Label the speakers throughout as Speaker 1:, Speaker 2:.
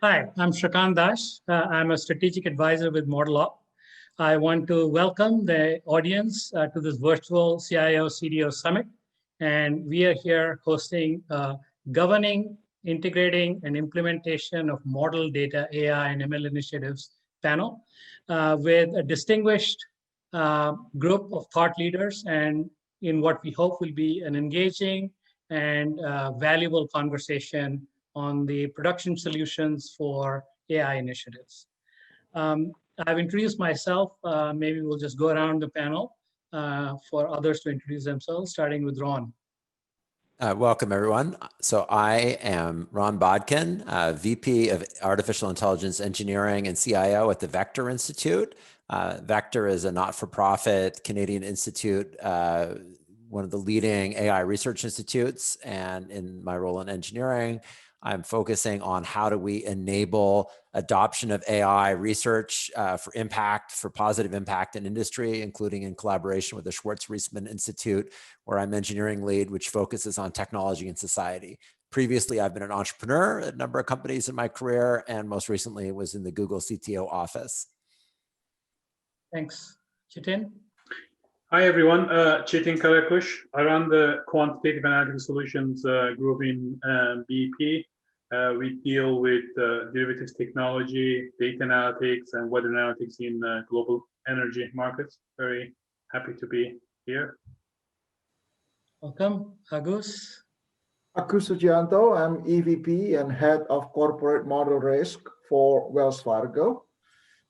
Speaker 1: Hi, I'm Shrikant Das. I'm a strategic advisor with ModelOp. I want to welcome the audience to this virtual CIO CDO Summit. And we are here hosting Governing, Integrating, and Implementation of Model Data, AI, and ML Initiatives panel with a distinguished group of thought leaders and in what we hope will be an engaging and valuable conversation on the production solutions for AI initiatives. I've introduced myself. Maybe we'll just go around the panel for others to introduce themselves, starting with Ron.
Speaker 2: Welcome, everyone. So I am Ron Bodkin, VP of Artificial Intelligence Engineering and CIO at the Vector Institute. Vector is a not-for-profit Canadian institute, one of the leading AI research institutes. And in my role in engineering, I'm focusing on how do we enable adoption of AI research for positive impact in industry, including in collaboration with the Schwartz-Reisman Institute, where I'm engineering lead, which focuses on technology and society. Previously, I've been an entrepreneur at a number of companies in my career, and most recently was in the Google CTO office.
Speaker 1: Thanks. Chitin?
Speaker 3: Hi, everyone. Chitin Karakush. I run the Quantitative Analytical Solutions group in BP. We deal with derivatives technology, data analytics, and weather analytics in global energy markets. Very happy to be here.
Speaker 1: Welcome. Agus?
Speaker 4: Agus Sugianto. I'm EVP and Head of Corporate Model Risk for Wells Fargo.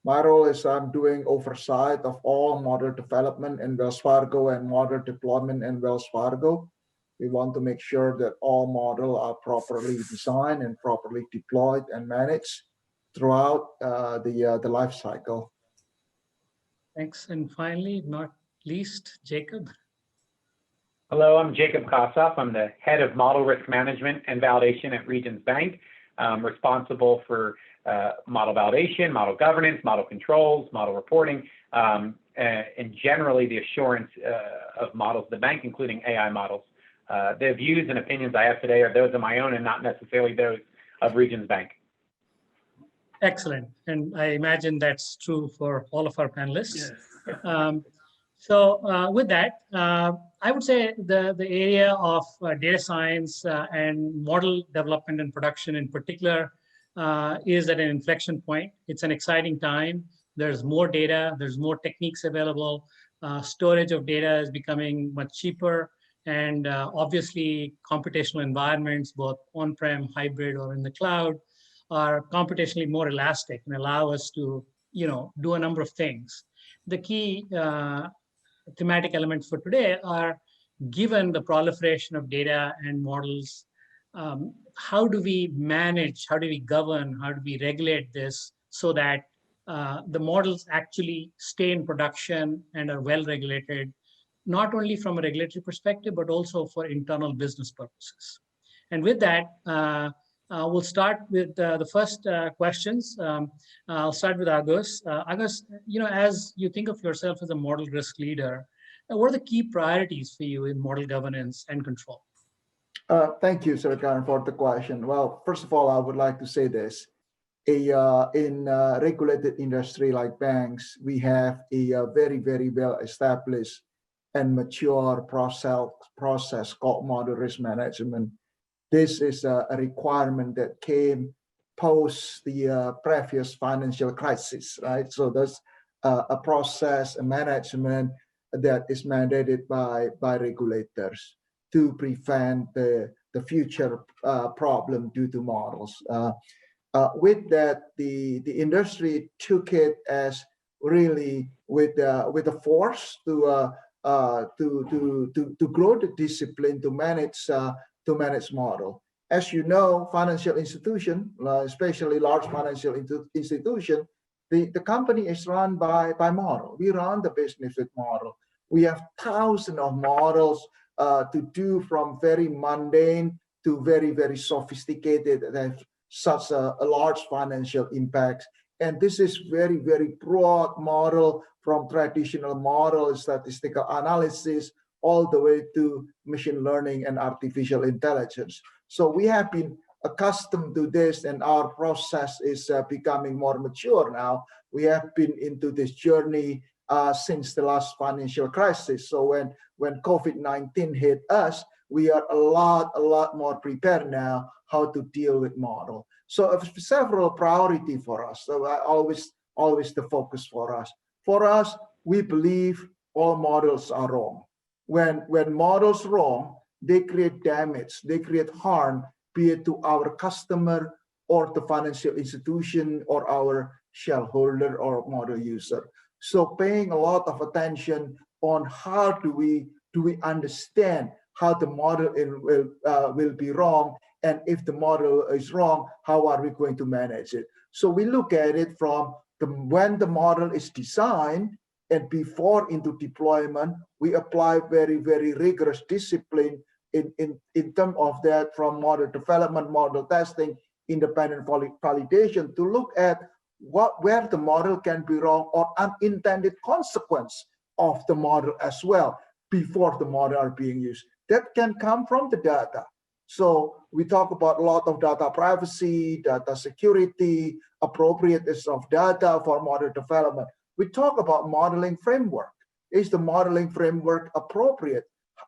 Speaker 4: My role is I'm doing oversight of all model development in Wells Fargo and model deployment in Wells Fargo. We want to make sure that all models are properly designed and properly deployed and managed throughout the life cycle.
Speaker 1: Thanks. And finally, not least, Jacob.
Speaker 5: Hello, I'm Jacob Kossoff. I'm the Head of Model Risk Management and Validation at Regions Bank. I'm responsible for model validation, model governance, model controls, model reporting, and generally the assurance of models of the bank, including AI models. The views and opinions I have today are those of my own and not necessarily those of Regions Bank.
Speaker 1: Excellent. And I imagine that's true for all of our panelists.
Speaker 3: Yes.
Speaker 1: With that, I would say the area of data science and model development and production in particular is at an inflection point. It's an exciting time. There's more data, there's more techniques available. Storage of data is becoming much cheaper. And obviously, computational environments, both on-prem, hybrid, or in the cloud, are computationally more elastic and allow us to, do a number of things. The key thematic elements for today are, given the proliferation of data and models, how do we manage, how do we govern, how do we regulate this so that the models actually stay in production and are well regulated, not only from a regulatory perspective, but also for internal business purposes. And with that, we'll start with the first questions. I'll start with Agus. Agus, as you think of yourself as a model risk leader, what are the key priorities for you in model governance and control?
Speaker 4: Thank you, Srikanth, for the question. Well, first of all, I would like to say this. In a regulated industry like banks, we have a very, very well-established and mature process called model risk management. This is a requirement that came post the previous financial crisis, right? So there's a process, a management that is mandated by regulators to prevent the future problem due to models. With that, the industry took it as really with a force to grow the discipline to manage model. As you know, financial institution, especially large financial institution, the company is run by model. We run the business with model. We have thousands of models to do from very mundane to very, very sophisticated that have such a large financial impact. And this is very, very broad model from traditional model, statistical analysis, all the way to machine learning and artificial intelligence. So we have been accustomed to this, and our process is becoming more mature now. We have been into this journey since the last financial crisis. So when COVID-19 hit us, we are a lot more prepared now how to deal with model. So several priority for us. So always the focus for us. For us, we believe all models are wrong. When models wrong, they create damage, they create harm, be it to our customer or the financial institution or our shareholder or model user. So paying a lot of attention on how do we understand how the model will be wrong, and if the model is wrong, how are we going to manage it? So we look at it from when the model is designed and before into deployment, we apply very rigorous discipline in terms of that, from model development, model testing, independent validation, to look at where the model can be wrong or unintended consequence of the model as well before the model are being used. That can come from the data. So we talk about a lot of data privacy, data security, appropriateness of data for model development. We talk about modeling framework. Is the modeling framework appropriate?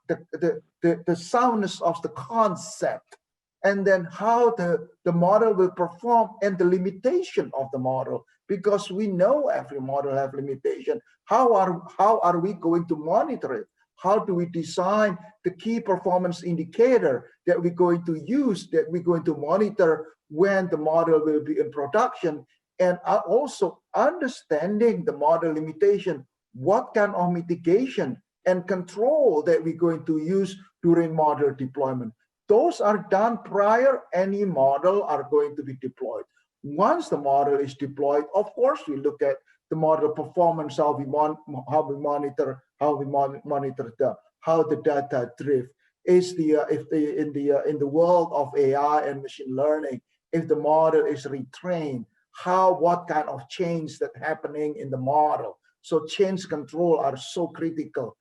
Speaker 4: The soundness of the concept, and then how the model will perform and the limitation of the model, because we know every model have limitation. How are we going to monitor it? How do we design the key performance indicator that we're going to use, that we're going to monitor when the model will be in production? And also understanding the model limitation, what kind of mitigation and control that we're going to use during model deployment. Those are done prior any model are going to be deployed. Once the model is deployed, of course, we look at the model performance, how we monitor how the data drift. Is in the world of AI and machine learning, if the model is retrained, what kind of change that happening in the model? So change control are so critical.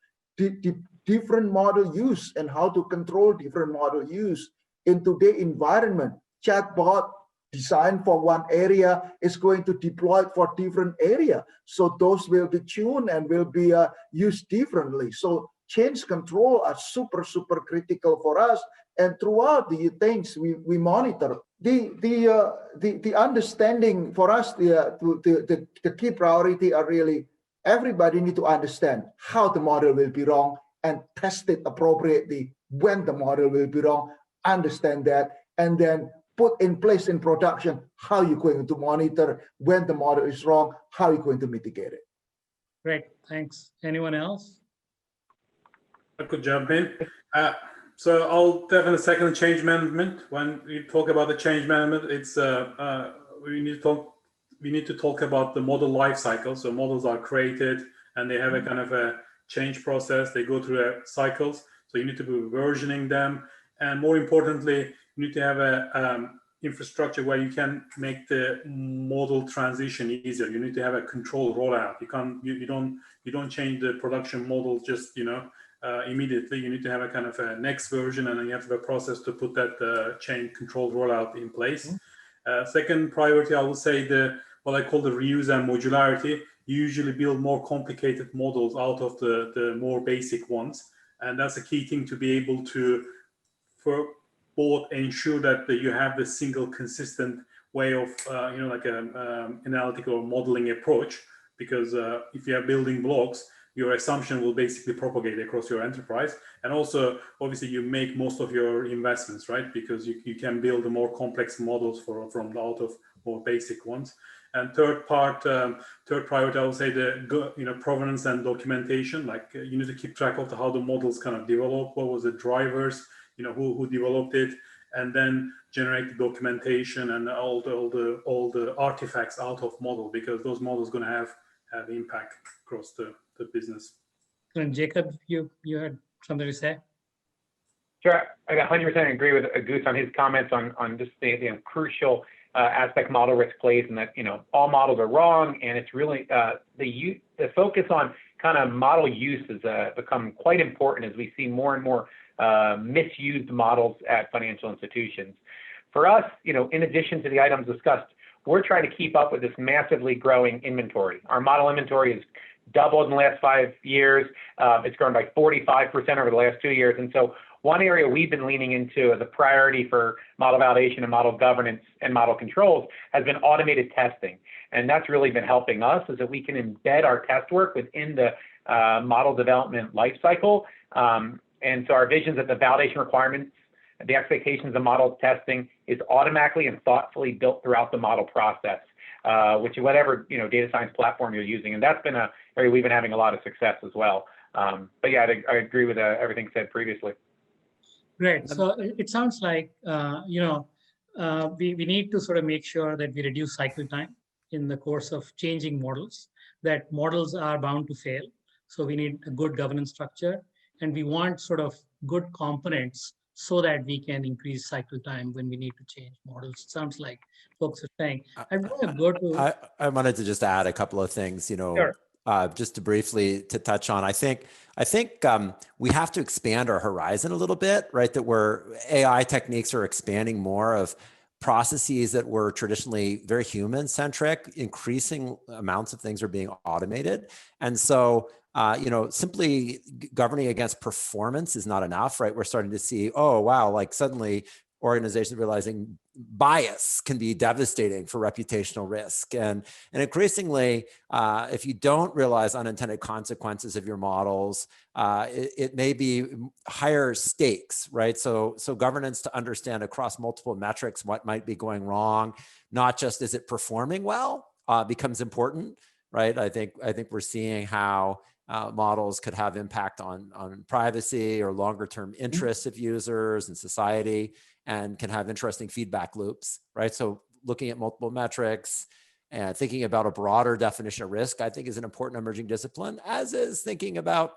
Speaker 4: Different model use and how to control different model use in today's environment. Chatbot designed for one area is going to deploy for different area. So those will be tuned and will be used differently. So change control are super critical for us. And throughout the things we monitor, the understanding for us, the key priority are really everybody need to understand how the model will be wrong and test it appropriately when the model will be wrong, understand that, and then put in place in production how you're going to monitor when the model is wrong, how you're going to mitigate it.
Speaker 1: Great, thanks. Anyone else?
Speaker 3: I could jump in. So I'll definitely second change management. When we talk about the change management, it's we need to talk about the model life cycle. So models are created and they have a kind of a change process. They go through cycles. So you need to be versioning them, and more importantly, you need to have a infrastructure where you can make the model transition easier. You need to have a control rollout. You don't change the production model just immediately. You need to have a kind of a next version, and then you have to have a process to put that change control rollout in place. Second priority, I would say what I call the reuse and modularity. You usually build more complicated models out of the more basic ones, and that's a key thing to be able to both ensure that you have the single consistent way of like an analytical or modeling approach, because if you are building blocks, your assumption will basically propagate across your enterprise. And also, obviously, you make most of your investments, right? Because you can build the more complex models from out of more basic ones. And third priority, I would say the provenance and documentation. Like you need to keep track of how the models kind of develop, what was the drivers, who developed it, and then generate the documentation and all the artifacts out of model, because those models going to have impact across the business.
Speaker 1: And Jacob, you had something to say?
Speaker 5: Sure, I 100% agree with Agus on his comments on just the crucial aspect model risk plays, and that all models are wrong, and it's really the focus on kind of model use has become quite important as we see more and more misused models at financial institutions. For us, in addition to the items discussed, we're trying to keep up with this massively growing inventory. Our model inventory has doubled in the last 5 years. It's grown by 45% over the last 2 years. And so one area we've been leaning into as a priority for model validation and model governance and model controls has been automated testing. And that's really been helping us, is that we can embed our test work within the model development lifecycle. And so our vision is that the validation requirements, the expectations of model testing is automatically and thoughtfully built throughout the model process, which is whatever data science platform you're using. And that's been an area we've been having a lot of success as well. But yeah, I agree with everything said previously.
Speaker 1: Great. So it sounds like, we need to sort of make sure that we reduce cycle time in the course of changing models, that models are bound to fail. So we need a good governance structure, and we want sort of good components so that we can increase cycle time when we need to change models. It sounds like folks are saying. I want to go to.
Speaker 2: I wanted to just add a couple of things,
Speaker 1: Sure.
Speaker 2: Just to briefly to touch on. I think we have to expand our horizon a little bit, right? That AI techniques are expanding more of processes that were traditionally very human centric. Increasing amounts of things are being automated, and so simply governing against performance is not enough, right? We're starting to see, oh wow, like suddenly organizations realizing bias can be devastating for reputational risk. And increasingly, if you don't realize unintended consequences of your models, it may be higher stakes, right? So governance to understand across multiple metrics what might be going wrong, not just is it performing well, becomes important, right? I think we're seeing how models could have impact on privacy or longer term interests of users and society, and can have interesting feedback loops, right? So looking at multiple metrics and thinking about a broader definition of risk, I think is an important emerging discipline, as is thinking about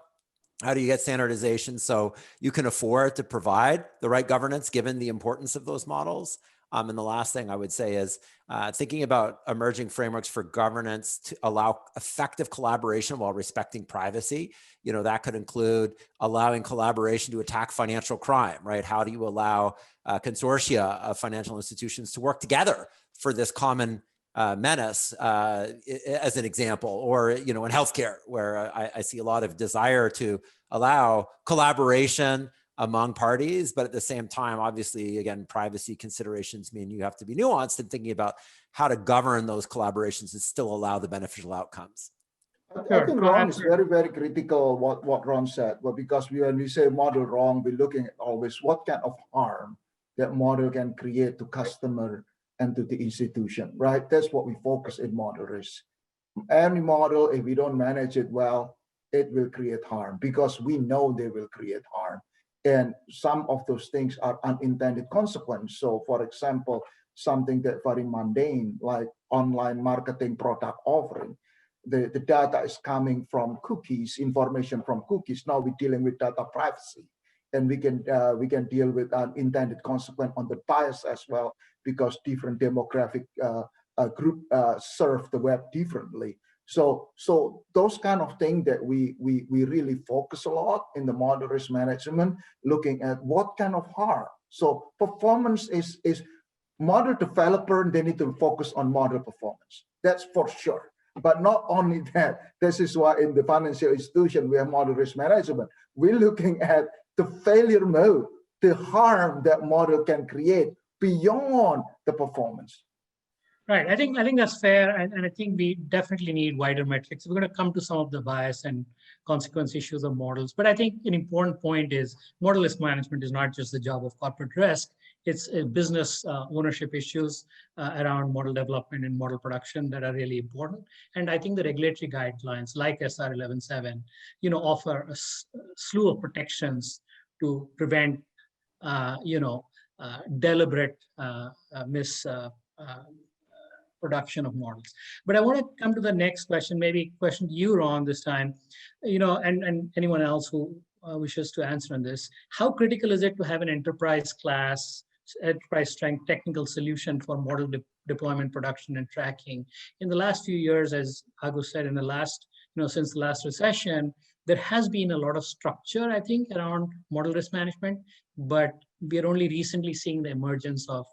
Speaker 2: how do you get standardization so you can afford to provide the right governance given the importance of those models. And the last thing I would say is thinking about emerging frameworks for governance to allow effective collaboration while respecting privacy. That could include allowing collaboration to attack financial crime, right? How do you allow consortia of financial institutions to work together for this common menace, as an example, or in healthcare, where I see a lot of desire to allow collaboration among parties, but at the same time, obviously, again, privacy considerations mean you have to be nuanced in thinking about how to govern those collaborations and still allow the beneficial outcomes.
Speaker 4: I think Ron is very, very critical what Ron said. Well, because when we say model wrong, we're looking at always what kind of harm that model can create to customer and to the institution, right? That's what we focus in model risk. Any model, if we don't manage it well, it will create harm because we know they will create harm. And some of those things are unintended consequences. So for example, something that very mundane, like online marketing product offering, the data is coming from cookies, information from cookies. Now we're dealing with data privacy, and we can deal with unintended consequence on the bias as well, because different demographic group serve the web differently. So those kind of things that we really focus a lot in the model risk management, looking at what kind of harm. So performance is model developer, they need to focus on model performance. That's for sure. But not only that, this is why in the financial institution, we have model risk management. We're looking at the failure mode, the harm that model can create beyond the performance.
Speaker 1: Right. I think that's fair, and I think we definitely need wider metrics. We're going to come to some of the bias and consequence issues of models, but I think an important point is model risk management is not just the job of corporate risk. It's business ownership issues around model development and model production that are really important. And I think the regulatory guidelines like SR 11.7, offer a slew of protections to prevent, deliberate production of models. But I want to come to the next question, maybe question to you, Ron, this time, and anyone else who wishes to answer on this. How critical is it to have an enterprise strength technical solution for model deployment, production, and tracking? In the last few years, as Agus said, since the last recession, there has been a lot of structure, I think, around model risk management, but we are only recently seeing the emergence of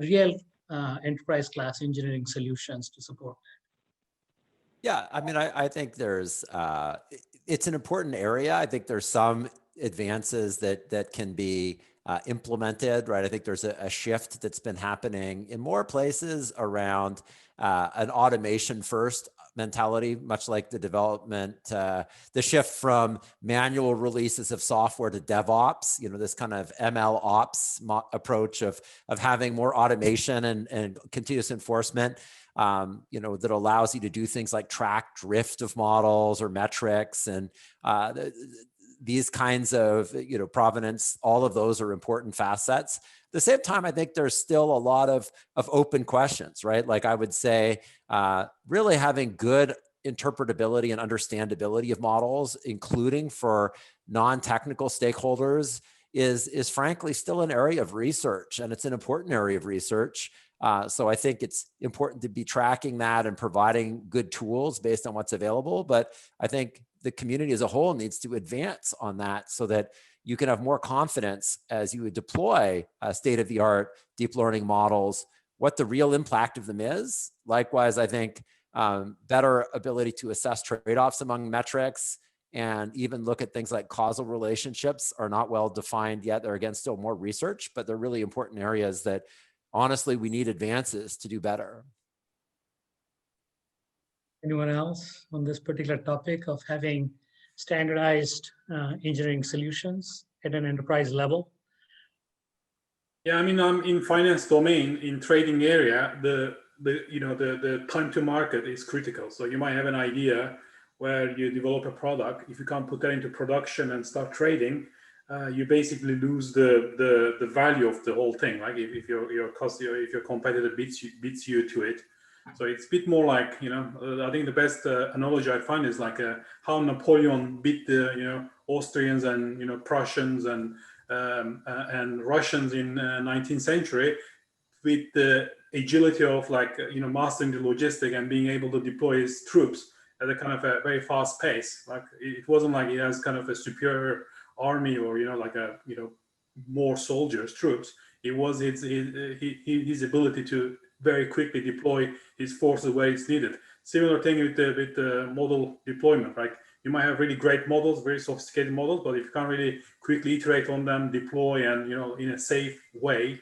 Speaker 1: real enterprise class engineering solutions to support.
Speaker 2: Yeah, I mean, I think there's, it's an important area. I think there's some advances that can be implemented, right? I think there's a shift that's been happening in more places around an automation first mentality, much like the development, the shift from manual releases of software to DevOps, this kind of ML ops approach of having more automation and continuous enforcement. That allows you to do things like track drift of models or metrics, and these kinds of provenance. All of those are important facets. At the same time, I think there's still a lot of open questions, right? Like I would say, really having good interpretability and understandability of models, including for non-technical stakeholders, is frankly still an area of research, and it's an important area of research. So I think it's important to be tracking that and providing good tools based on what's available. But I think the community as a whole needs to advance on that so that you can have more confidence as you deploy state-of-the-art deep learning models, what the real impact of them is. Likewise, I think better ability to assess trade-offs among metrics and even look at things like causal relationships are not well defined yet. They're, again, still more research, but they're really important areas that honestly, we need advances to do better.
Speaker 1: Anyone else on this particular topic of having standardized engineering solutions at an enterprise level?
Speaker 3: Yeah, I mean, I'm in finance domain, in trading area, the time to market is critical. So you might have an idea where you develop a product. If you can't put that into production and start trading, you basically lose the value of the whole thing. Like if your competitor beats you to it. So it's a bit more like, I think the best analogy I find is like how Napoleon beat the Austrians and Prussians and Russians in 19th century with the agility of mastering the logistic and being able to deploy his troops at a kind of a very fast pace. Like it wasn't like he has kind of a superior army or more soldiers, troops. It was his ability to very quickly deploy his forces where it's needed. Similar thing with the model deployment, right? You might have really great models, very sophisticated models, but if you can't really quickly iterate on them, deploy, and in a safe way,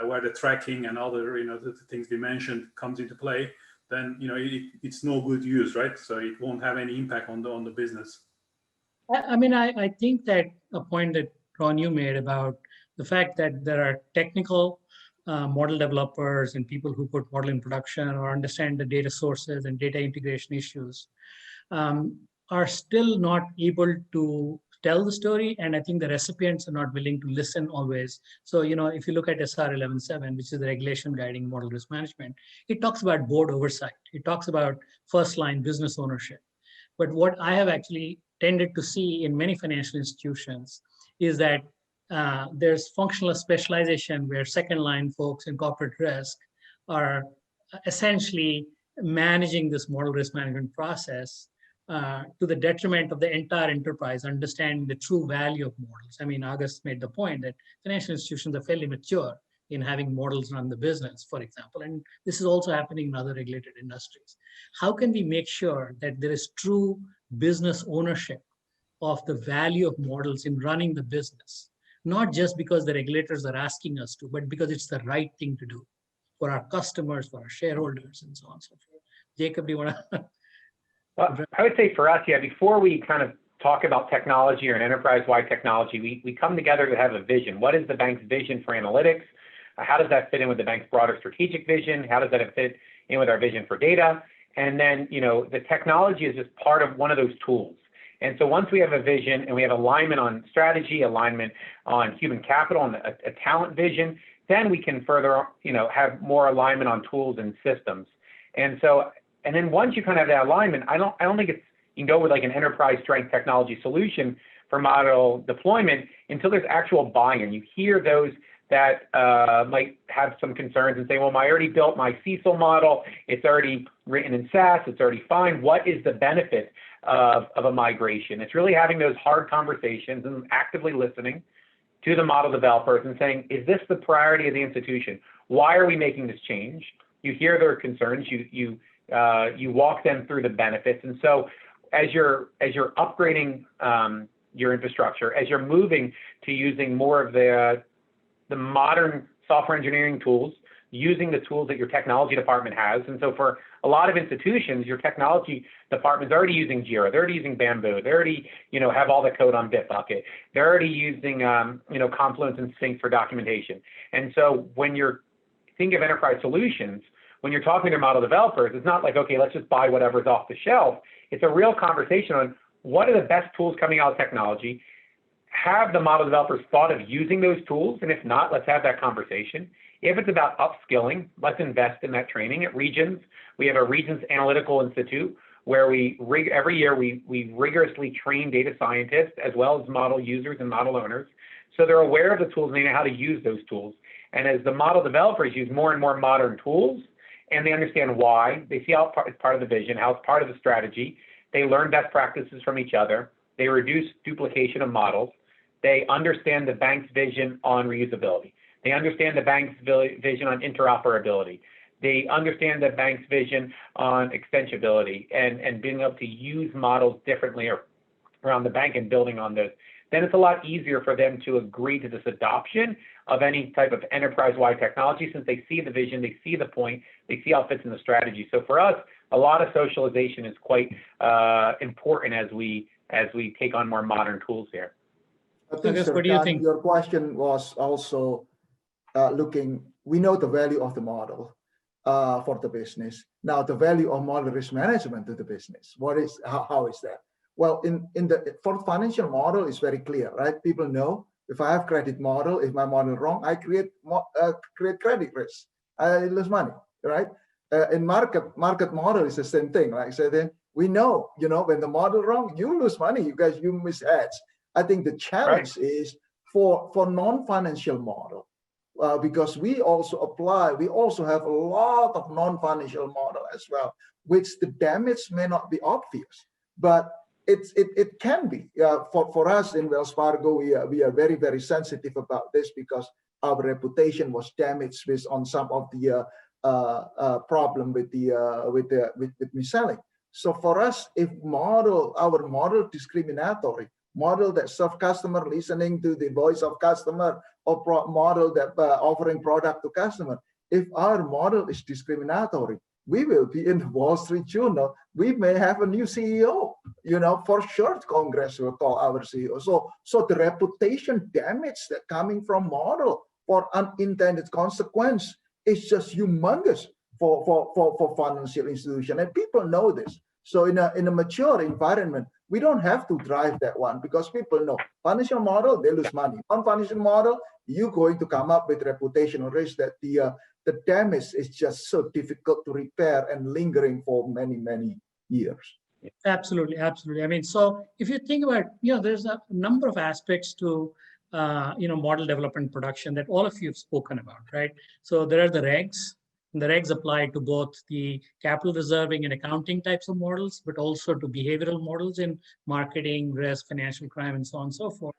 Speaker 3: where the tracking and other the things we mentioned comes into play, then it's no good use, right? So it won't have any impact on the business.
Speaker 1: I mean, I think that a point that Ron, you made about the fact that there are technical model developers and people who put model in production or understand the data sources and data integration issues are still not able to tell the story. And I think the recipients are not willing to listen always. So, if you look at SR 11.7, which is the regulation guiding model risk management, it talks about board oversight. It talks about first line business ownership. But what I have actually tended to see in many financial institutions is that there's functional specialization where second line folks in corporate risk are essentially managing this model risk management process to the detriment of the entire enterprise, understanding the true value of models. I mean, August made the point that financial institutions are fairly mature in having models run the business, for example. And this is also happening in other regulated industries. How can we make sure that there is true business ownership of the value of models in running the business? Not just because the regulators are asking us to, but because it's the right thing to do for our customers, for our shareholders, and so on and so forth. Jacob, do you want to?
Speaker 5: Well, I would say for us, before we kind of talk about technology or an enterprise-wide technology, we come together to have a vision. What is the bank's vision for analytics? How does that fit in with the bank's broader strategic vision? How does that fit in with our vision for data? And then, the technology is just part of one of those tools. And so once we have a vision and we have alignment on strategy, alignment on human capital and a talent vision, then we can further, have more alignment on tools and systems. And then once you kind of have that alignment, I don't think you can go with like an enterprise strength technology solution for model deployment until there's actual buy-in. You hear those that might have some concerns and say, well, I already built my CECL model. It's already written in SAS. It's already fine. What is the benefit of a migration? It's really having those hard conversations and actively listening to the model developers and saying, is this the priority of the institution? why are we making this change? You hear their concerns, you walk them through the benefits. And so as you're upgrading your infrastructure, as you're moving to using more of the modern software engineering tools, using the tools that your technology department has. And so for a lot of institutions, your technology department's already using Jira, they're already using Bamboo, they already, have all the code on Bitbucket, they're already using, Confluence and Sync for documentation. And so when you're thinking of enterprise solutions, when you're talking to model developers, it's not like, okay, let's just buy whatever's off the shelf. It's a real conversation on what are the best tools coming out of technology. Have the model developers thought of using those tools? And if not, let's have that conversation. If it's about upskilling, let's invest in that training. At Regions, we have a Regions Analytical Institute where every year we rigorously train data scientists as well as model users and model owners. So they're aware of the tools and they know how to use those tools. And as the model developers use more and more modern tools and they understand why, they see how it's part of the vision, how it's part of the strategy, they learn best practices from each other, they reduce duplication of models, they understand the bank's vision on reusability. They understand the bank's vision on interoperability. They understand the bank's vision on extensibility and being able to use models differently around the bank and building on those. Then it's a lot easier for them to agree to this adoption of any type of enterprise-wide technology since they see the vision, they see the point, they see how it fits in the strategy. So for us, a lot of socialization is quite important as we take on more modern tools here.
Speaker 4: I think,
Speaker 1: what do you think?
Speaker 4: Your question was also we know the value of the model for the business. Now, the value of model risk management to the business. How is that? Well, for financial model, it's very clear, right? People know if I have credit model, if my model wrong, I create credit risk. I lose money, right? In market model is the same thing, right? So then we know, when the model wrong, you lose money. You miss ads. I think the challenge is for non-financial model. Because we also have a lot of non-financial model as well, which the damage may not be obvious, but it can be. For us in Wells Fargo, we are very, very sensitive about this because our reputation was damaged based on some of the problem with mis-selling. So for us, if our model discriminatory, model that serve customer listening to the voice of customer, or model that offering product to customer. If our model is discriminatory, we will be in the Wall Street Journal. We may have a new CEO, for sure Congress will call our CEO. So the reputation damage that coming from model for unintended consequence is just humongous for financial institution. And people know this. So in a mature environment, we don't have to drive that one because people know financial model, they lose money. On financial model, you're going to come up with reputational risk that the damage is just so difficult to repair and lingering for many, many years.
Speaker 1: Absolutely, absolutely. I mean, so if you think about, there's a number of aspects to, model development production that all of you have spoken about, right? So there are the regs. And the regs apply to both the capital reserving and accounting types of models, but also to behavioral models in marketing, risk, financial crime, and so on and so forth.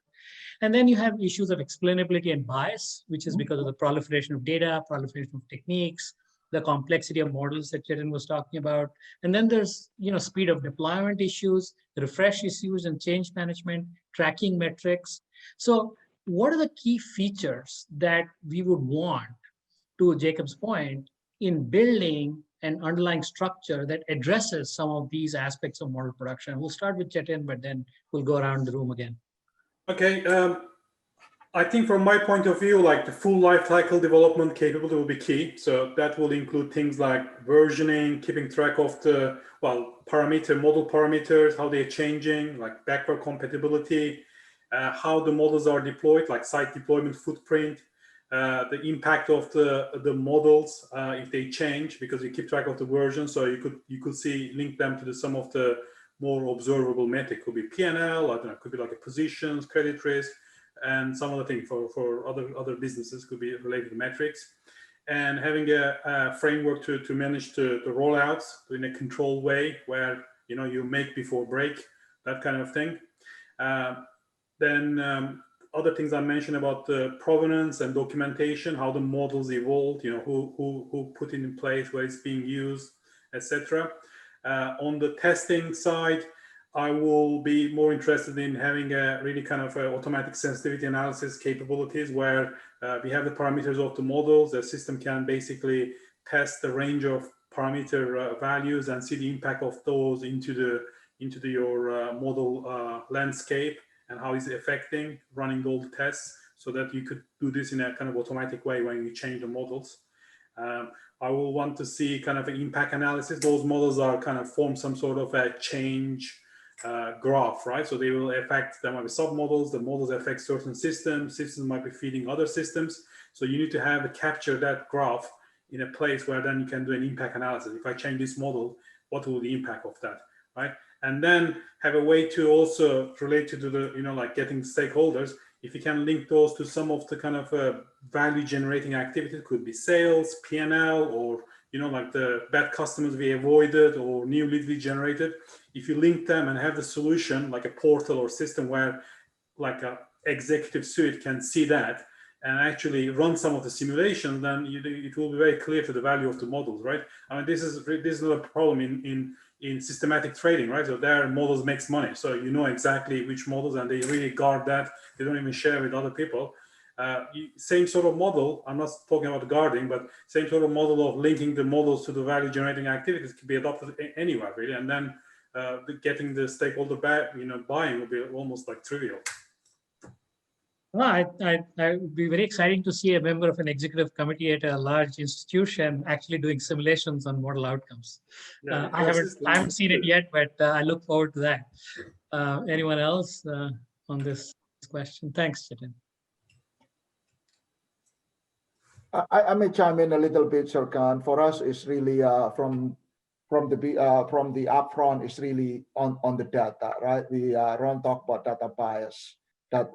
Speaker 1: And then you have issues of explainability and bias, which is because of the proliferation of data, proliferation of techniques, the complexity of models that Chetan was talking about. And then there's, speed of deployment issues, refresh issues and change management, tracking metrics. So what are the key features that we would want, to Jacob's point, in building an underlying structure that addresses some of these aspects of model production? We'll start with Chetan, but then we'll go around the room again.
Speaker 3: Okay. I think from my point of view, like the full lifecycle development capability will be key. So that will include things like versioning, keeping track of the, model parameters, how they're changing, like backward compatibility, how the models are deployed, like site deployment footprint, the impact of the models if they change, because you keep track of the version. So you could link them to some of the more observable metric. Could be P&L, I don't know, could be like a positions, credit risk, and some other thing for other businesses could be related to metrics. And having a framework to manage the rollouts in a controlled way where you make before break, that kind of thing. Then other things I mentioned about the provenance and documentation, how the models evolved, you know, who put it in place, where it's being used, etc. On the testing side, I will be more interested in having a really kind of automatic sensitivity analysis capabilities where we have the parameters of the models. The system can basically test the range of parameter values and see the impact of those into your model landscape and how is it affecting running all the tests, so that you could do this in a kind of automatic way when you change the models. I will want to see kind of an impact analysis. Those models are kind of form some sort of a change graph, right? So they will affect, there might be submodels, the models affect certain systems, systems might be feeding other systems. So you need to have to capture that graph in a place where then you can do an impact analysis. If I change this model, what will the impact of that, right? And then have a way to also relate to the, you know, like getting stakeholders. If you can link those to some of the kind of value generating activities, could be sales, P&L, or, you know, like the bad customers we avoided or new leads we generated. If you link them and have the solution, like a portal or system where like a executive suite can see that and actually run some of the simulations, then it will be very clear to the value of the models, right? I mean, this is not a problem in systematic trading, right? So their models makes money. So you know exactly which models, and they really guard that. They don't even share with other people. Same sort of model, I'm not talking about guarding, but same sort of model of linking the models to the value generating activities can be adopted anywhere, really. And then getting the stakeholder buying will be almost like trivial.
Speaker 1: Well, I would be very exciting to see a member of an executive committee at a large institution actually doing simulations on model outcomes.
Speaker 3: Yeah,
Speaker 1: I haven't seen it yet, but I look forward to that. Anyone else on this question? Thanks, Chetan.
Speaker 4: I may chime in a little bit, Serkan. For us, it's really from the upfront, it's really on the data, right? Ron talked about data bias, that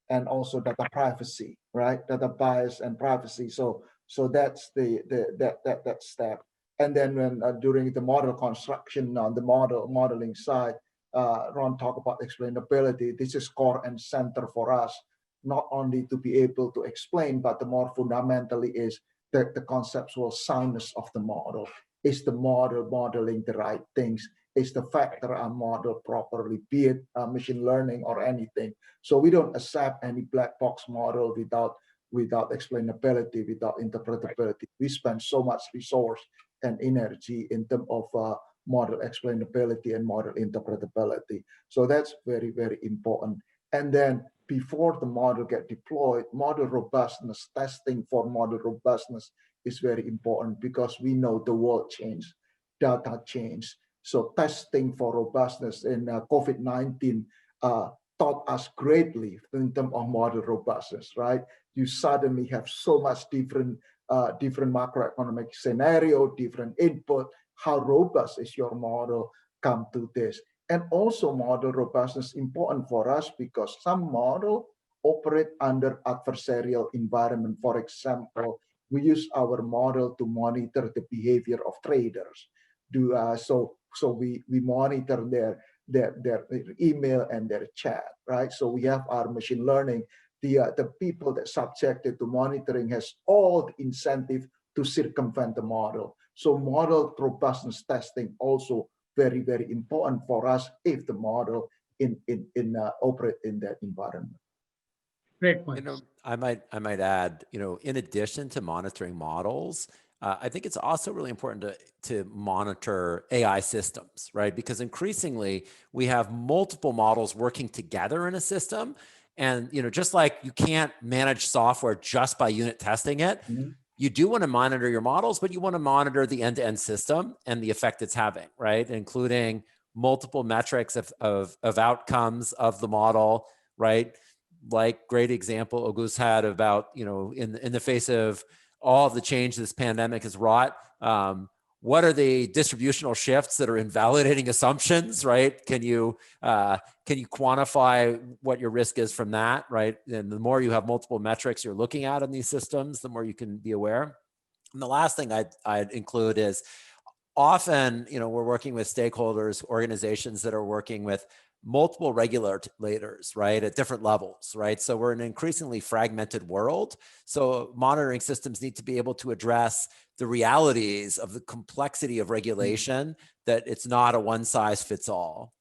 Speaker 4: and also data privacy, right? Data bias and privacy. So that's that step. And then when during the model construction on the modeling side, Ron talked about explainability. This is core and center for us, not only to be able to explain, but the more fundamentally is the conceptual soundness of the model. Is the model modeling the right things? Is the factor modeled properly, be it machine learning or anything? So we don't accept any black box model without explainability, without interpretability. We spend so much resource and energy in terms of model explainability and model interpretability. So that's very, very important. And then before the model get deployed, model robustness, testing for model robustness is very important, because we know the world changed, data changed. So testing for robustness in COVID-19 taught us greatly in terms of model robustness, right? You suddenly have so much different macroeconomic scenario, different input. How robust is your model come to this? And also model robustness important for us because some model operate under adversarial environment. For example, we use our model to monitor the behavior of traders. So we monitor their email and their chat, right? So we have our machine learning. The people that subjected to monitoring has all the incentive to circumvent the model. So model robustness testing also very, very important for us if the model operate in that environment.
Speaker 1: Great point.
Speaker 2: You know, I might add, you know, in addition to monitoring models, I think it's also really important to monitor AI systems, right? Because increasingly we have multiple models working together in a system. And, you know, just like you can't manage software just by unit testing it, you do want to monitor your models, but you want to monitor the end-to-end system and the effect it's having, right? Including multiple metrics of outcomes of the model, right? Like great example Auguste had about, you know, in the face of all of the change this pandemic has wrought, what are the distributional shifts that are invalidating assumptions, right? Can you quantify what your risk is from that, right? And the more you have multiple metrics you're looking at in these systems, the more you can be aware. And the last thing I'd include is often, you know, we're working with stakeholders, organizations that are working with multiple regulators, right, at different levels, right? So we're in an increasingly fragmented world. So monitoring systems need to be able to address the realities of the complexity of regulation, that it's not a one size fits all.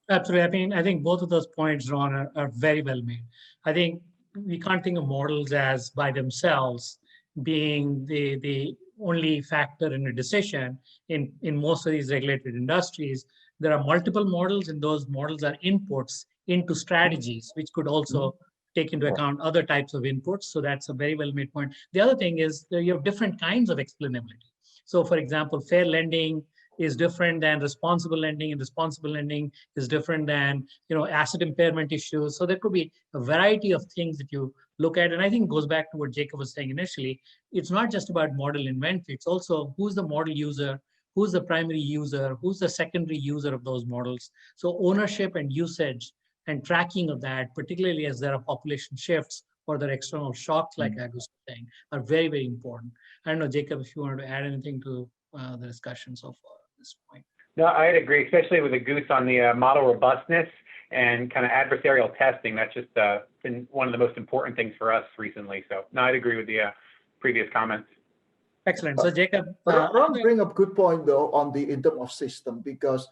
Speaker 1: Absolutely. I think both of those points, Ron, are very well made. I think we can't think of models as by themselves being the only factor in a decision. In most of these regulated industries, there are multiple models, and those models are inputs into strategies, which could also take into account other types of inputs. So that's a very well made point. The other thing is that you have different kinds of explainability. So for example, fair lending is different than responsible lending, and responsible lending is different than asset impairment issues. So there could be a variety of things that you look at. And I think it goes back to what Jacob was saying initially. It's not just about model inventory. It's also who's the model user, who's the primary user, who's the secondary user of those models. So ownership and usage and tracking of that, particularly as there are population shifts or there are external shocks, like I was saying, are very, very important. I don't know, Jacob, if you wanted to add anything to the discussion so far at this point.
Speaker 5: No, I'd agree, especially with the goose on the model robustness and kind of adversarial testing. That's just been one of the most important things for us recently. So no, I'd agree with the previous comments.
Speaker 1: Excellent. So Jacob,
Speaker 4: Ron bring up good point though on the in terms of system, because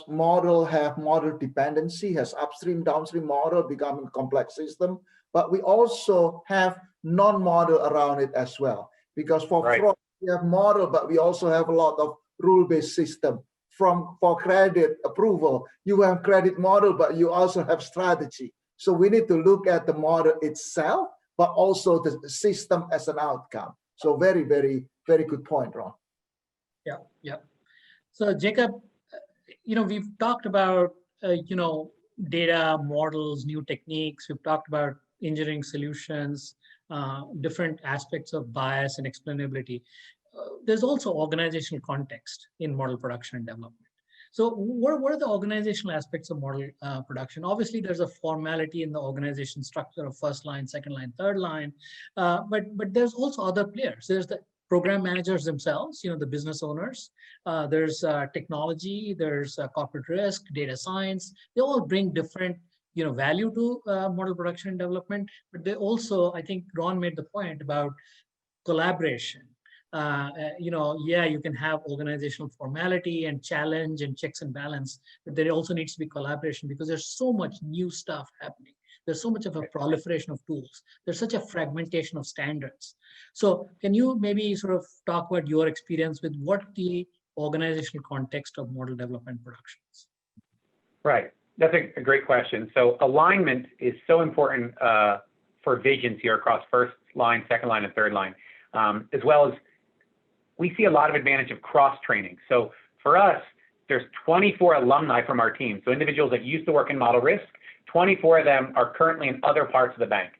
Speaker 4: model have model dependency, has upstream, downstream model becoming a complex system, but we also have non-model around it as well. Because for fraud, we have model, but we also have a lot of rule-based system. For credit approval, you have credit model, but you also have strategy. So we need to look at the model itself, but also the system as an outcome. So very, very, very good point, Ron.
Speaker 1: Yeah. So Jacob, we've talked about, data models, new techniques. We've talked about engineering solutions, different aspects of bias and explainability. There's also organizational context in model production and development. So what are the organizational aspects of model production? Obviously, there's a formality in the organization structure of first line, second line, third line, but there's also other players. There's the program managers themselves, the business owners. There's technology, there's corporate risk, data science. They all bring different value to model production and development, but they also, I think Ron made the point about collaboration. You can have organizational formality and challenge and checks and balance, but there also needs to be collaboration because there's so much new stuff happening. There's so much of a proliferation of tools. There's such a fragmentation of standards. So can you maybe sort of talk about your experience with what the organizational context of model development productions?
Speaker 5: Right. That's a great question. So alignment is so important for visions here across first line, second line, and third line, as well as we see a lot of advantage of cross-training. So for us, there's 24 alumni from our team. So individuals that used to work in model risk, 24 of them are currently in other parts of the bank.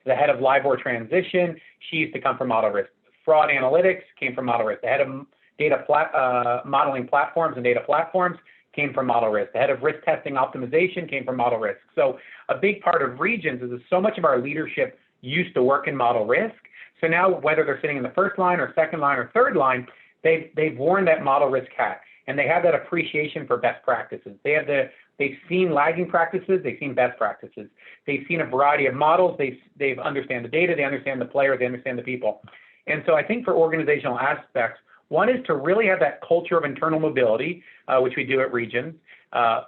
Speaker 5: The head of LIBOR transition, she used to come from model risk. Fraud analytics came from model risk. The head of data modeling platforms and data platforms came from model risk. The head of risk testing optimization came from model risk. So a big part of Regions is that so much of our leadership used to work in model risk. So now, whether they're sitting in the first line or second line or third line, they've worn that model risk hat, and they have that appreciation for best practices. They've seen lagging practices, they've seen best practices. They've seen a variety of models, they understand the data, they understand the players, they understand the people. And so I think for organizational aspects, one is to really have that culture of internal mobility, which we do at Regions.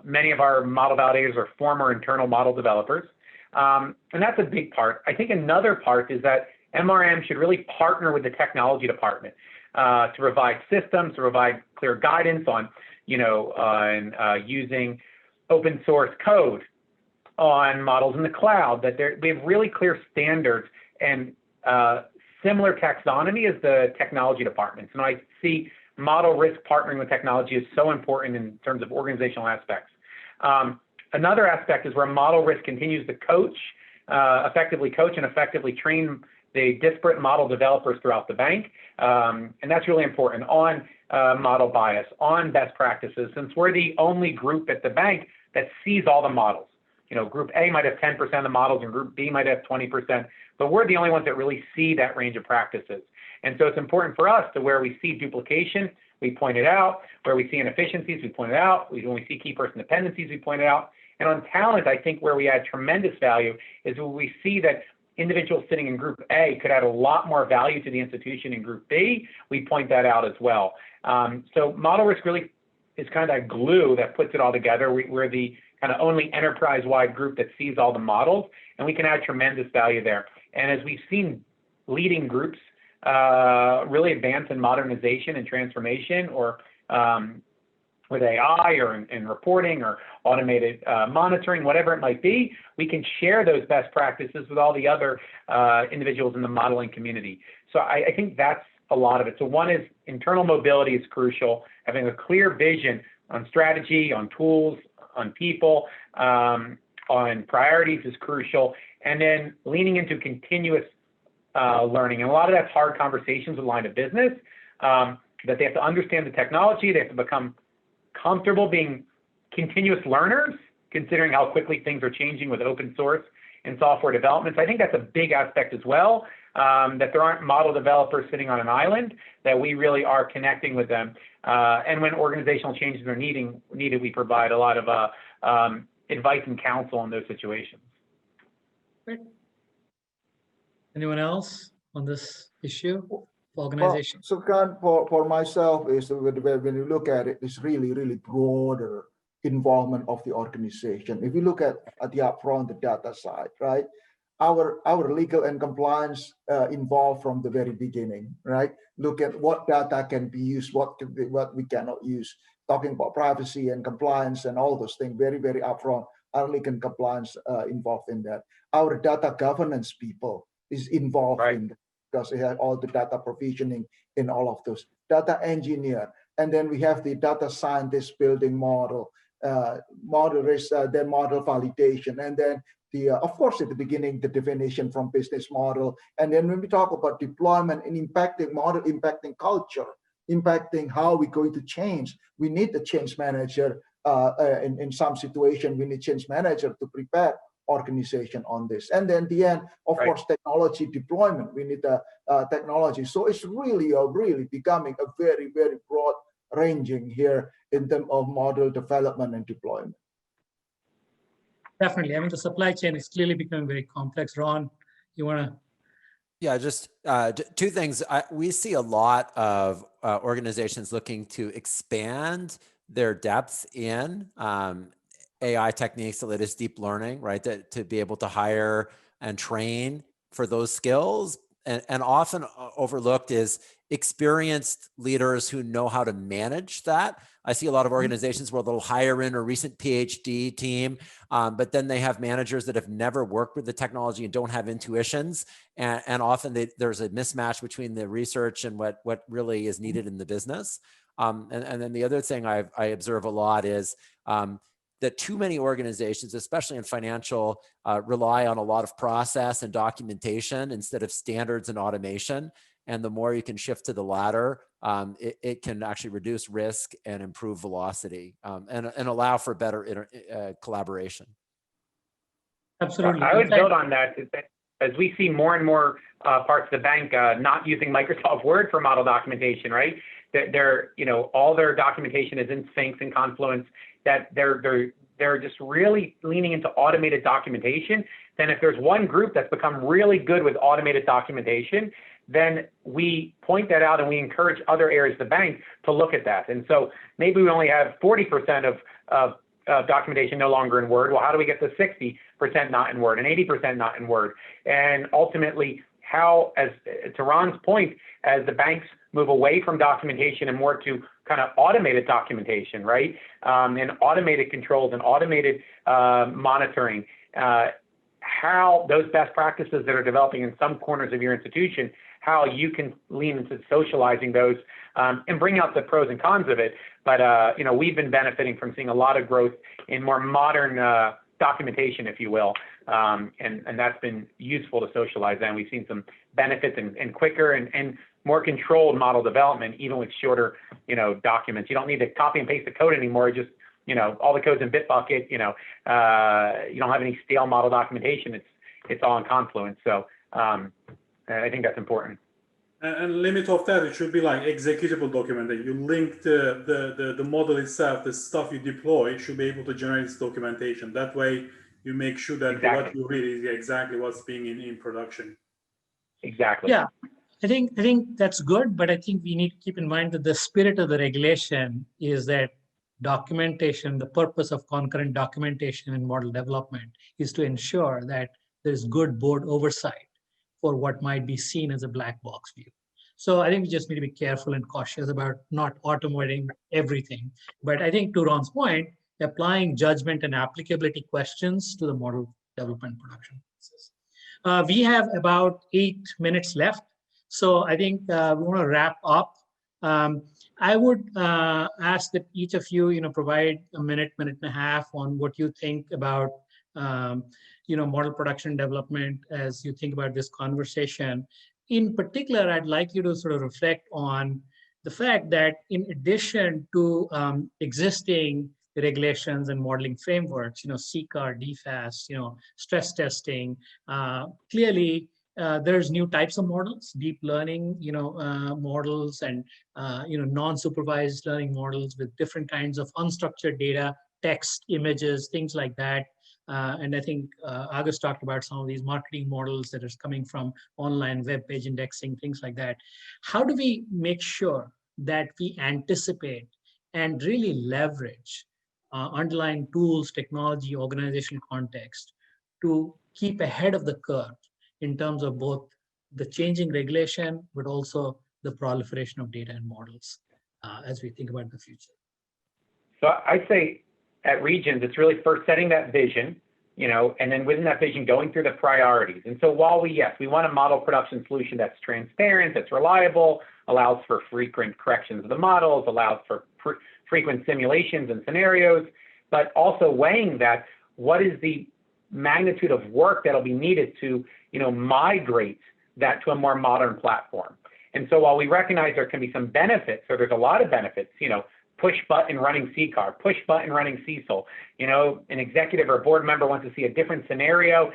Speaker 5: Many of our model validators are former internal model developers, and that's a big part. I think another part is that MRM should really partner with the technology department to provide systems, to provide clear guidance on, using open source code on models in the cloud, that they have really clear standards and similar taxonomy as the technology departments. And I see model risk partnering with technology is so important in terms of organizational aspects. Another aspect is where model risk continues to effectively coach and effectively train the disparate model developers throughout the bank. And that's really important on model bias, on best practices, since we're the only group at the bank that sees all the models. Group A might have 10% of the models and group B might have 20%, but we're the only ones that really see that range of practices. And so it's important for us to where we see duplication, we point it out. Where we see inefficiencies, we point it out. When we see key person dependencies, we point it out. And on talent, I think where we add tremendous value is when we see that individuals sitting in Group A could add a lot more value to the institution in Group B, we point that out as well. So model risk really is kind of that glue that puts it all together. We're the kind of only enterprise-wide group that sees all the models, and we can add tremendous value there. And as we've seen leading groups really advance in modernization and transformation, or with AI or in reporting or automated monitoring, whatever it might be, we can share those best practices with all the other individuals in the modeling community. So I think that's a lot of it. So one is internal mobility is crucial. Having a clear vision on strategy, on tools, on people, on priorities is crucial. And then leaning into continuous learning. And a lot of that's hard conversations with line of business, that they have to understand the technology. They have to become comfortable being continuous learners, considering how quickly things are changing with open source and software development. So I think that's a big aspect as well, that there aren't model developers sitting on an island, that we really are connecting with them. And when organizational changes are needed, we provide a lot of advice and counsel in those situations.
Speaker 1: Great. Anyone else on this issue? Organization.
Speaker 4: Well, so Khan, for myself, is when you look at it, it's really, really broader involvement of the organization. If you look at the upfront, the data side, right? Our legal and compliance involved from the very beginning, right? Look at what data can be used, what we cannot use. Talking about privacy and compliance and all those things, very, very upfront. Our legal and compliance involved in that. Our data governance people is involved in that, because they have all the data provisioning in all of those. Data engineer, and then we have the data scientist building model, model risk, then model validation, and then of course, at the beginning, the definition from business model. And then when we talk about deployment and impacting model, impacting culture, impacting how we're going to change, we need a change manager. In some situation, we need change manager to prepare organization on this. And then the end, of course, technology deployment. We need technology. So it's really becoming a very, very broad ranging here in terms of model development and deployment.
Speaker 1: Definitely. I mean, the supply chain is clearly becoming very complex. Ron, you want to?
Speaker 2: Yeah, just two things. We see a lot of organizations looking to expand their depth in AI techniques, the latest deep learning, right? To be able to hire and train for those skills. And often overlooked is experienced leaders who know how to manage that. I see a lot of organizations where they'll hire in a recent PhD team, but then they have managers that have never worked with the technology and don't have intuitions. And often there's a mismatch between the research and what really is needed in the business. And then the other thing I observe a lot is that too many organizations, especially in financial, rely on a lot of process and documentation instead of standards and automation. And the more you can shift to the latter, it can actually reduce risk and improve velocity and allow for better collaboration.
Speaker 1: Absolutely.
Speaker 5: I would build on that. As we see more and more parts of the bank not using Microsoft Word for model documentation, right? All their documentation is in Sphinx and Confluence. That they're just really leaning into automated documentation. Then if there's one group that's become really good with automated documentation, then we point that out and we encourage other areas of the bank to look at that. And so maybe we only have 40% of documentation no longer in Word. Well, how do we get to 60% not in Word and 80% not in Word? And ultimately, how, as to Ron's point, as the banks move away from documentation and more to kind of automated documentation, right? And automated controls and automated monitoring, how those best practices that are developing in some corners of your institution, how you can lean into socializing those and bring out the pros and cons of it. But we've been benefiting from seeing a lot of growth in more modern documentation, if you will, and that's been useful to socialize. And we've seen some benefits and quicker and more controlled model development, even with shorter, documents. You don't need to copy and paste the code anymore. Just, all the code's in Bitbucket. You don't have any stale model documentation. It's all in Confluence. So I think that's important.
Speaker 3: And limit of that, it should be like executable document that you link the model itself, the stuff you deploy should be able to generate this documentation. That way you make sure that what you read is exactly what's being in production.
Speaker 5: Exactly.
Speaker 1: Yeah, I think that's good, but I think we need to keep in mind that the spirit of the regulation is that documentation, the purpose of concurrent documentation and model development is to ensure that there's good board oversight for what might be seen as a black box view. So I think we just need to be careful and cautious about not automating everything. But I think to Ron's point, applying judgment and applicability questions to the model development production process. We have about 8 minutes left. So I think we want to wrap up. I would ask that each of you, provide a minute, minute and a half on what you think about, model production development as you think about this conversation. In particular, I'd like you to sort of reflect on the fact that in addition to existing regulations and modeling frameworks, CCAR, DFAST, stress testing, clearly there's new types of models, deep learning, models and, non-supervised learning models with different kinds of unstructured data, text, images, things like that. And I think August talked about some of these marketing models that is coming from online web page indexing, things like that. How do we make sure that we anticipate and really leverage underlying tools, technology, organizational context to keep ahead of the curve in terms of both the changing regulation, but also the proliferation of data and models as we think about the future?
Speaker 5: So I'd say at Regions, it's really first setting that vision, and then within that vision, going through the priorities. And so while we want a model production solution that's transparent, that's reliable, allows for frequent corrections of the models, allows for frequent simulations and scenarios, but also weighing that, what is the magnitude of work that'll be needed to, migrate that to a more modern platform. And so while we recognize there can be some benefits, or there's a lot of benefits, push button running CCAR, push button running CECL, an executive or board member wants to see a different scenario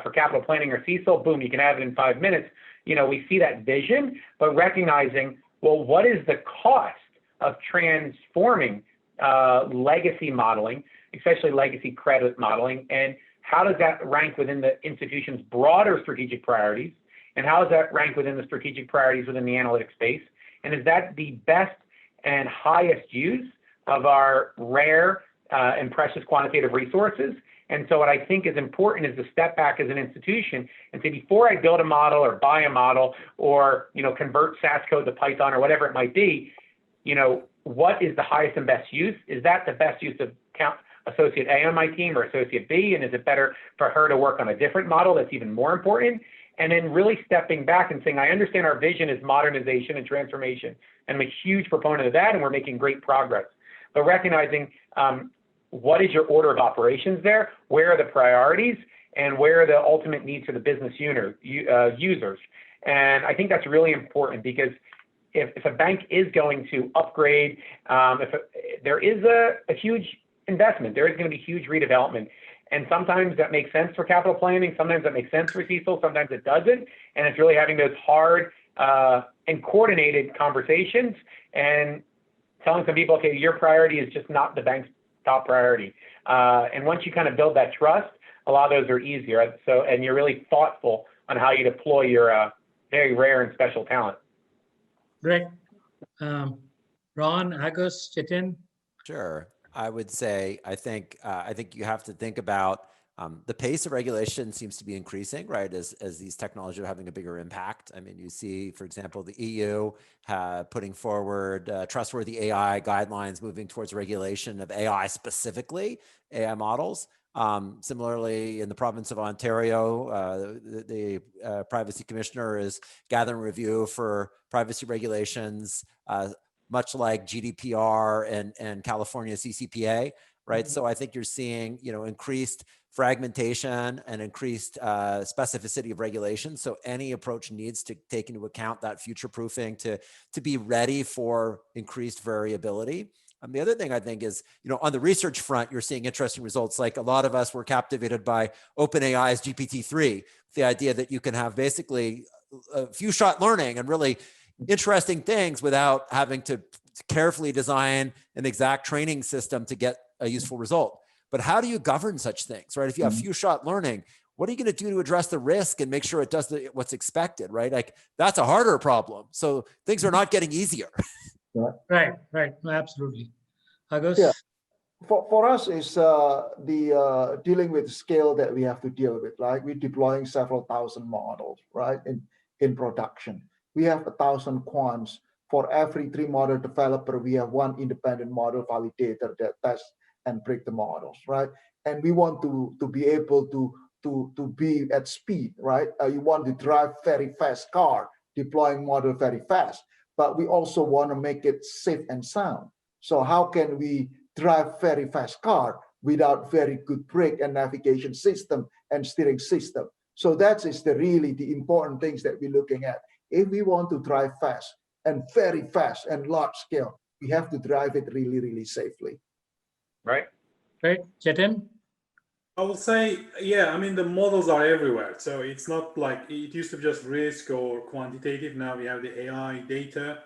Speaker 5: for capital planning or CECL, boom, you can have it in 5 minutes. We see that vision, but recognizing, well, what is the cost of transforming legacy modeling, especially legacy credit modeling, and how does that rank within the institution's broader strategic priorities, and how does that rank within the strategic priorities within the analytics space, and is that the best and highest use of our rare and precious quantitative resources? And so what I think is important is to step back as an institution and say, before I build a model or buy a model or convert SAS code to Python or whatever it might be, what is the highest and best use? Is that the best use of associate A on my team or associate B? And is it better for her to work on a different model that's even more important? And then really stepping back and saying, I understand our vision is modernization and transformation. And I'm a huge proponent of that, and we're making great progress. But recognizing what is your order of operations there? Where are the priorities? And where are the ultimate needs for the business users? And I think that's really important, because if a bank is going to upgrade, there is a huge investment, there is going to be huge redevelopment. And sometimes that makes sense for capital planning, sometimes that makes sense for CECL, sometimes it doesn't. And it's really having those hard and coordinated conversations and telling some people, okay, your priority is just not the bank's top priority. And once you kind of build that trust, a lot of those are easier. So, and you're really thoughtful on how you deploy your very rare and special talent.
Speaker 1: Great. Ron, Agus, Chetan?
Speaker 2: Sure. I would say, I think you have to think about the pace of regulation seems to be increasing, right? As these technologies are having a bigger impact. I mean, you see, for example, the EU putting forward trustworthy AI guidelines, moving towards regulation of AI specifically, AI models. Similarly, in the province of Ontario, the privacy commissioner is gathering review for privacy regulations, much like GDPR and California CCPA, right? Mm-hmm. So I think you're seeing, increased fragmentation and increased specificity of regulation. So any approach needs to take into account that future proofing to be ready for increased variability. The other thing I think is, on the research front, you're seeing interesting results. Like a lot of us were captivated by OpenAI's GPT-3, the idea that you can have basically few shot learning and really interesting things without having to carefully design an exact training system to get a useful result. But how do you govern such things, right? If you have few shot learning, what are you going to do to address the risk and make sure it does what's expected, right? Like that's a harder problem. So things are not getting easier.
Speaker 1: Right. No, absolutely. Agus?
Speaker 4: Yeah. For us, is the dealing with scale that we have to deal with. Like we're deploying several thousand models, right, in production. We have 1,000 quants. For every 3 model developer, we have 1 independent model validator that tests and break the models, right? And we want to be able to be at speed, right? You want to drive very fast car, deploying model very fast, but we also want to make it safe and sound. So how can we drive very fast car without very good brake and navigation system and steering system? So that is really the important things that we're looking at. If we want to drive fast and very fast and large scale, we have to drive it really, really safely.
Speaker 5: Right.
Speaker 1: Right, Chetan?
Speaker 3: I will say, yeah, I mean, the models are everywhere. So it's not like it used to be just risk or quantitative. Now we have the AI data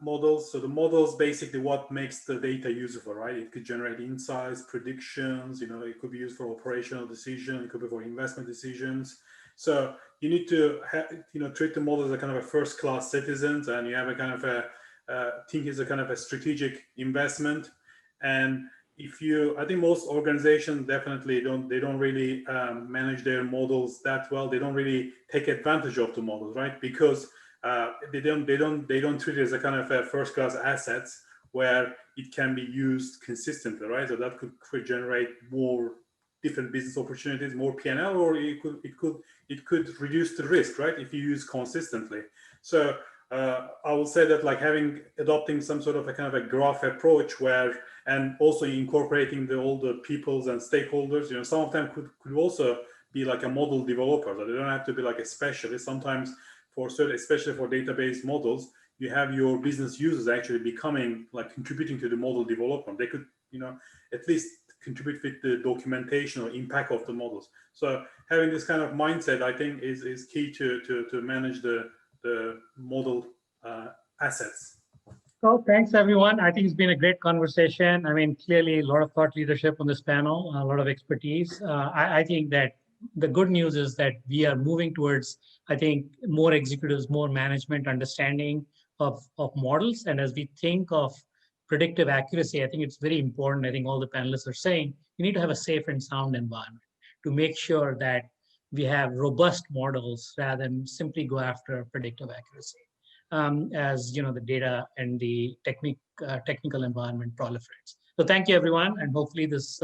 Speaker 3: models. So the models basically what makes the data useful, right? It could generate insights, predictions, it could be used for operational decision, it could be for investment decisions. So you need to treat the models as a kind of a first-class citizens, and you have a kind of think it's a kind of a strategic investment. And I think most organizations definitely don't really manage their models that well. They don't really take advantage of the models, right? Because they don't treat it as a kind of a first-class assets where it can be used consistently, right? So that could generate more different business opportunities, more P&L, or it could reduce the risk, right? If you use consistently. So I will say that like adopting some sort of a kind of a graph approach and also incorporating all the peoples and stakeholders, some of them could also be like a model developer. So they don't have to be like a specialist. Sometimes especially for database models, you have your business users actually becoming like contributing to the model development. They could, at least contribute with the documentation or impact of the models. So having this kind of mindset, I think, is key to manage the model assets.
Speaker 1: So thanks, everyone. I think it's been a great conversation. I mean, clearly a lot of thought leadership on this panel, a lot of expertise. I think that the good news is that we are moving towards, I think, more executives, more management understanding of models. And as we think of predictive accuracy, I think it's very important. I think all the panelists are saying you need to have a safe and sound environment to make sure that we have robust models rather than simply go after predictive accuracy. As the data and the technical environment proliferates. So thank you, everyone, and hopefully this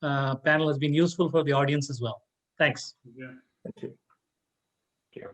Speaker 1: panel has been useful for the audience as well. Thanks.
Speaker 3: Yeah.
Speaker 4: Thank you.
Speaker 5: Thank you.